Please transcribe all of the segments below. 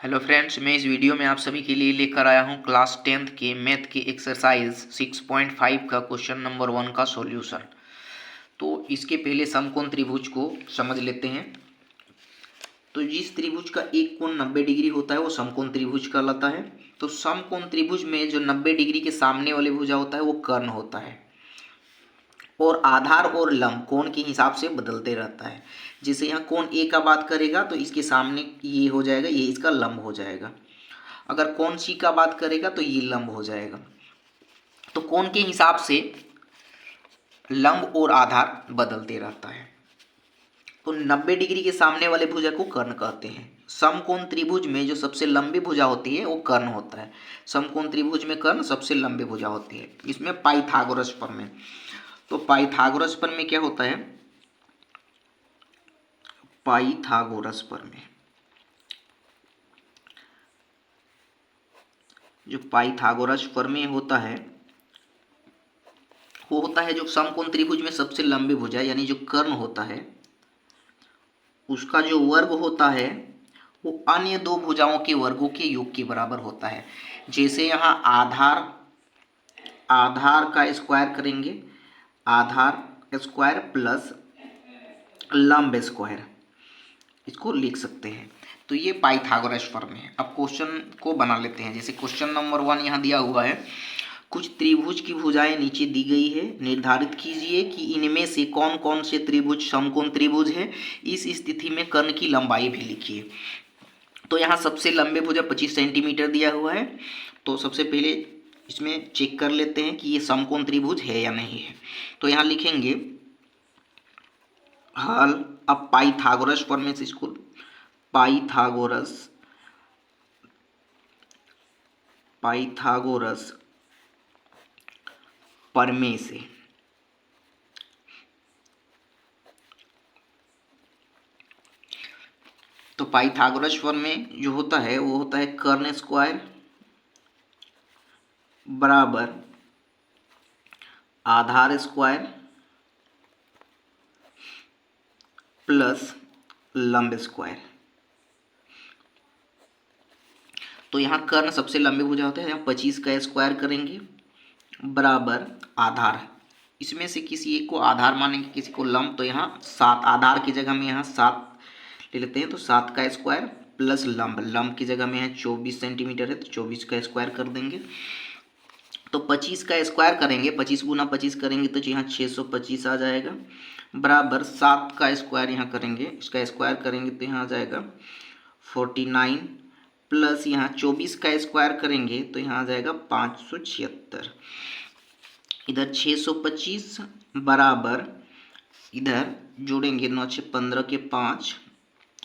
Hello friends, मैं इस video में आप सभी के लिए लेकर आया हूं क्लास 10th के मैथ के एक्सरसाइज 6.5 का क्वेश्चन नंबर 1 का सॉल्यूशन। तो इसके पहले समकोण त्रिभुज को समझ लेते हैं। तो जिस त्रिभुज का एक कोण 90 डिग्री होता है वो समकोण त्रिभुज कहलाता है। तो समकोण त्रिभुज में जो 90 डिग्री के सामने वाले भुजा होता है वो कर्ण होता है और आधार और लंब कोण के हिसाब से बदलते रहता है। जैसे यहाँ कोण ए का बात करेगा तो इसके सामने ये हो जाएगा, ये इसका लंब हो जाएगा। अगर कोण सी का बात करेगा तो ये लंब हो जाएगा। तो कोण के हिसाब से लंब और आधार बदलते रहता है। तो 90 डिग्री के सामने वाले भुजा को कर्ण कहते हैं। समकोण त्रिभुज में जो सबसे लंबी भुजा होती है वो कर्ण होता है। समकोण त्रिभुज में कर्ण सबसे लंबी भुजा होती है। इसमें पाइथागोरस प्रमेय। तो पाइथागोरस प्रमेय क्या होता है? पाइथागोरस प्रमेय, जो पाइथागोरस प्रमेय होता है वो होता है जो समकोण त्रिभुज में सबसे लंबी भुजा यानी जो कर्ण होता है उसका जो वर्ग होता है वो अन्य दो भुजाओं के वर्गों के योग के बराबर होता है। जैसे यहाँ आधार का स्क्वायर करेंगे, आधार स्क्वायर प्लस लंब स्क्वायर, इसको लिख सकते हैं। तो ये पाइथागोरस प्रमेय है। अब क्वेश्चन को बना लेते हैं। जैसे क्वेश्चन नंबर 1 यहाँ दिया हुआ है, कुछ त्रिभुज की भुजाएं नीचे दी गई है, निर्धारित कीजिए कि इनमें से कौन कौन से त्रिभुज समकोण त्रिभुज है। इस स्थिति में कर्ण की लंबाई भी लिखिए। तो यहाँ सबसे लंबे भुजा 25 सेंटीमीटर दिया हुआ है। तो सबसे पहले इसमें चेक कर लेते हैं कि ये समकोण त्रिभुज है या नहीं है। तो यहाँ लिखेंगे हल। अब पाइथागोरस प्रमेय से इसको पाइथागोरस प्रमेय से तो पाइथागोरस प्रमेय जो होता है वो होता है कर्ण स्क्वायर बराबर आधार स्क्वायर प्लस लंब स्क्वायर। तो यहाँ कर्ण सबसे लंबे भुजा होते हैं, यहाँ 25 का स्क्वायर करेंगे बराबर आधार। इसमें से किसी एक को आधार मानेंगे, किसी को लंब। तो यहाँ 7, आधार की जगह में यहाँ 7 ले लेते हैं। तो 7 का स्क्वायर प्लस लंब की जगह में है 24 सेंटीमीटर है तो 24 का स्क्वायर कर देंगे। तो 25 का स्क्वायर करेंगे, 25 गुना 25 करेंगे तो यहाँ 625 आ जाएगा बराबर 7 का स्क्वायर यहाँ करेंगे, इसका स्क्वायर करेंगे तो यहाँ आ जाएगा 49 प्लस यहाँ 24 का स्क्वायर करेंगे तो यहाँ आ जाएगा 576। इधर 625 बराबर इधर जोड़ेंगे 9 6 15 के 5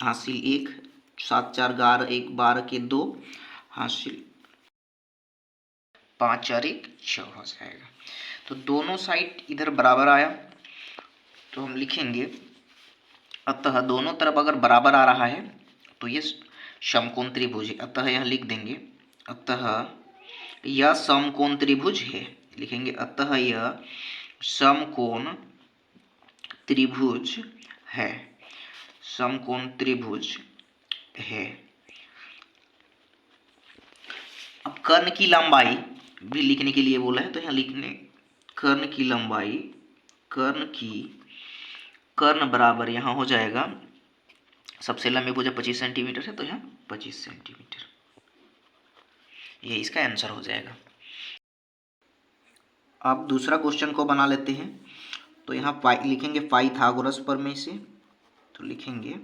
हासिल 1, 7 4 11 1 12 के 2 हासिल 5 4 1 6 हो जाएगा। तो दोनों साइड इधर बराबर आया तो हम लिखेंगे अतः दोनों तरफ अगर बराबर आ रहा है तो ये समकोण त्रिभुज है। अतः यह लिख देंगे अतः यह समकोण त्रिभुज है। लिखेंगे अतः यह समकोण त्रिभुज है, समकोण त्रिभुज है। अब कर्ण की लंबाई भी लिखने के लिए बोला है तो यहाँ लिखने कर्ण की लंबाई, कर्ण बराबर यहाँ हो जाएगा सबसे लंबी भुजा 25 सेंटीमीटर है तो यहाँ 25 सेंटीमीटर, ये इसका आंसर हो जाएगा। अब दूसरा क्वेश्चन को बना लेते हैं। तो यहाँ लिखेंगे पाइथागोरस प्रमेय से। तो लिखेंगे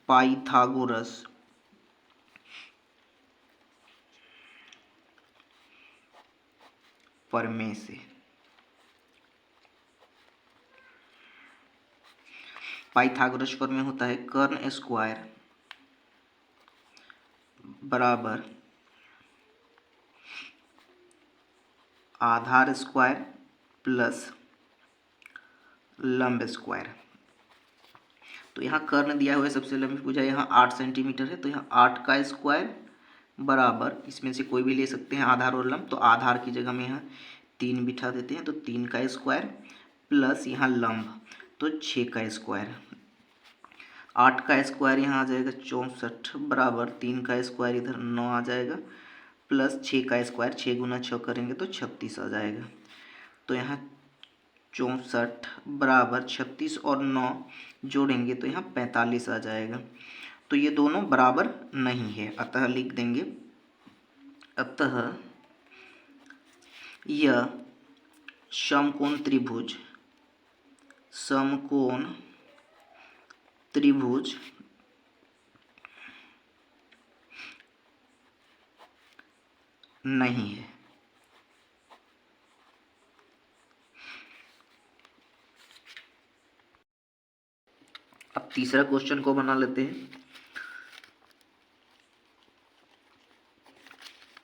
पाइथागोरस प्रमेय से। पाइथागोरस प्रमेय होता है कर्ण स्क्वायर बराबर आधार स्क्वायर प्लस लंब स्क्वायर। तो यहाँ कर्ण दिया हुआ है सबसे लंबी भुजा यहाँ 8 सेंटीमीटर है तो यहाँ 8 का स्क्वायर बराबर, इसमें से कोई भी ले सकते हैं आधार और लंब। तो आधार की जगह में यहाँ 3 बिठा देते हैं तो 3 का स्क्वायर प्लस यहाँ लंब तो 6 का स्क्वायर। 8 का स्क्वायर यहाँ आ जाएगा 64 बराबर 3 का स्क्वायर इधर 9 आ जाएगा प्लस 6 का स्क्वायर 6 गुना 6 करेंगे तो 36 आ जाएगा। तो यहाँ 64 बराबर 36 और 9 जोड़ेंगे तो यहाँ 45 आ जाएगा। तो ये दोनों बराबर नहीं है, अतः लिख देंगे अतः यह समकोण त्रिभुज नहीं है। अब तीसरा क्वेश्चन को बना लेते हैं।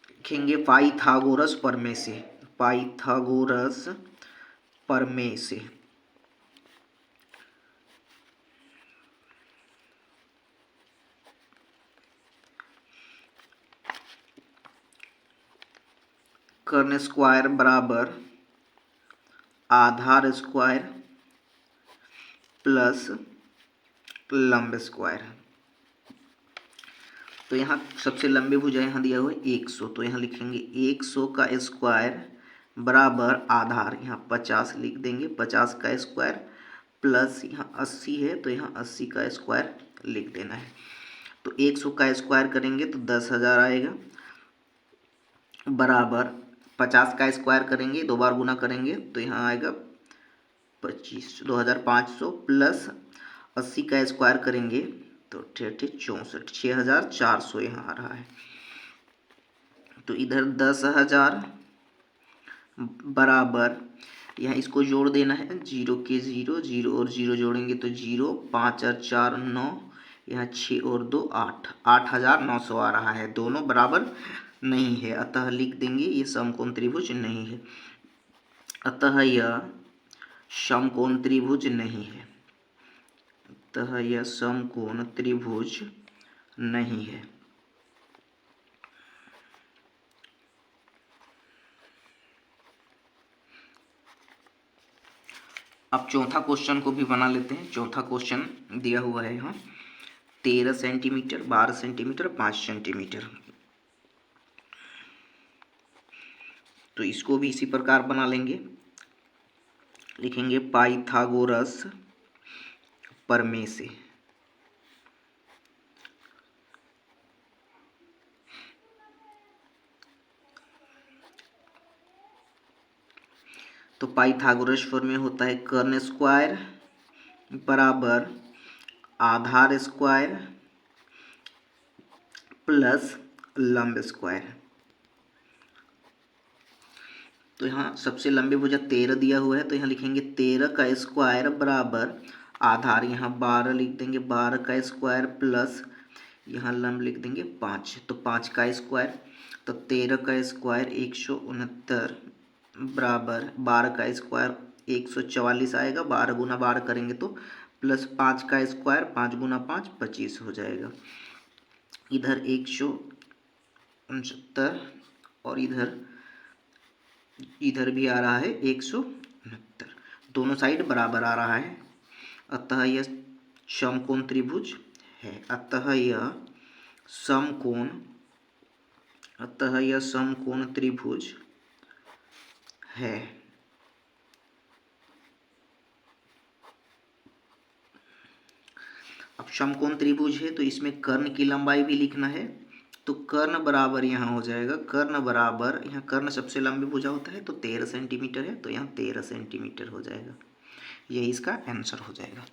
लिखेंगे पाइथागोरस प्रमेय से कर्ण स्क्वायर बराबर आधार स्क्वायर प्लस लंब स्क्वायर। तो यहाँ सबसे लंबे भुजा यहाँ दिया हुआ है 100, तो यहाँ लिखेंगे 100 का स्क्वायर बराबर आधार यहाँ 50 लिख देंगे, 50 का स्क्वायर प्लस यहाँ 80 है तो यहाँ 80 का स्क्वायर लिख देना है। तो 100 का स्क्वायर करेंगे तो 10,000 आएगा बराबर 50 का स्क्वायर करेंगे, 2 बार गुना करेंगे तो यहाँ आएगा 2500 प्लस 80 का स्क्वायर करेंगे तो 64 6400 यहाँ आ रहा है। तो इधर 10,000 बराबर यहाँ इसको जोड़ देना है, 0 के 0 0 और 0 जोड़ेंगे तो 0 5 और 4 9 यहाँ 6 और 2 8 8,900 आ रहा है। दोनों बराबर नहीं है, अतः लिख देंगे ये समकोण त्रिभुज नहीं है। अतः यह समकोण त्रिभुज नहीं है, अतः यह समकोण त्रिभुज नहीं है। अब चौथा क्वेश्चन को भी बना लेते हैं। चौथा क्वेश्चन दिया हुआ है यहाँ 13 सेंटीमीटर 12 सेंटीमीटर 5 सेंटीमीटर। तो इसको भी इसी प्रकार बना लेंगे। लिखेंगे पाइथागोरस प्रमेय से तो पाइथागोरस प्रमेय होता है कर्ण स्क्वायर बराबर आधार स्क्वायर प्लस लंब स्क्वायर। तो यहाँ सबसे लंबे भुजा 13 दिया हुआ है तो यहाँ लिखेंगे 13 का स्क्वायर बराबर आधार यहाँ 12 लिख देंगे, 12 का स्क्वायर प्लस यहाँ लंब लिख देंगे 5, तो 5 का स्क्वायर तो 13 का स्क्वायर 169 बराबर 12 का स्क्वायर 144 आएगा, 12 गुना 12 करेंगे तो प्लस 5 का स्क्वायर 5 गुना 5 25 हो जाएगा। इधर 169 और इधर भी आ रहा है 169, दोनों साइड बराबर आ रहा है, अतः यह समकोण त्रिभुज है। अतः यह समकोण त्रिभुज है। अब समकोण त्रिभुज है तो इसमें कर्ण की लंबाई भी लिखना है, तो कर्ण बराबर यहाँ हो जाएगा, कर्ण बराबर यहाँ कर्ण सबसे लंबी भुजा होता है तो 13 सेंटीमीटर है तो यहाँ 13 सेंटीमीटर हो जाएगा। यही इसका आंसर हो जाएगा।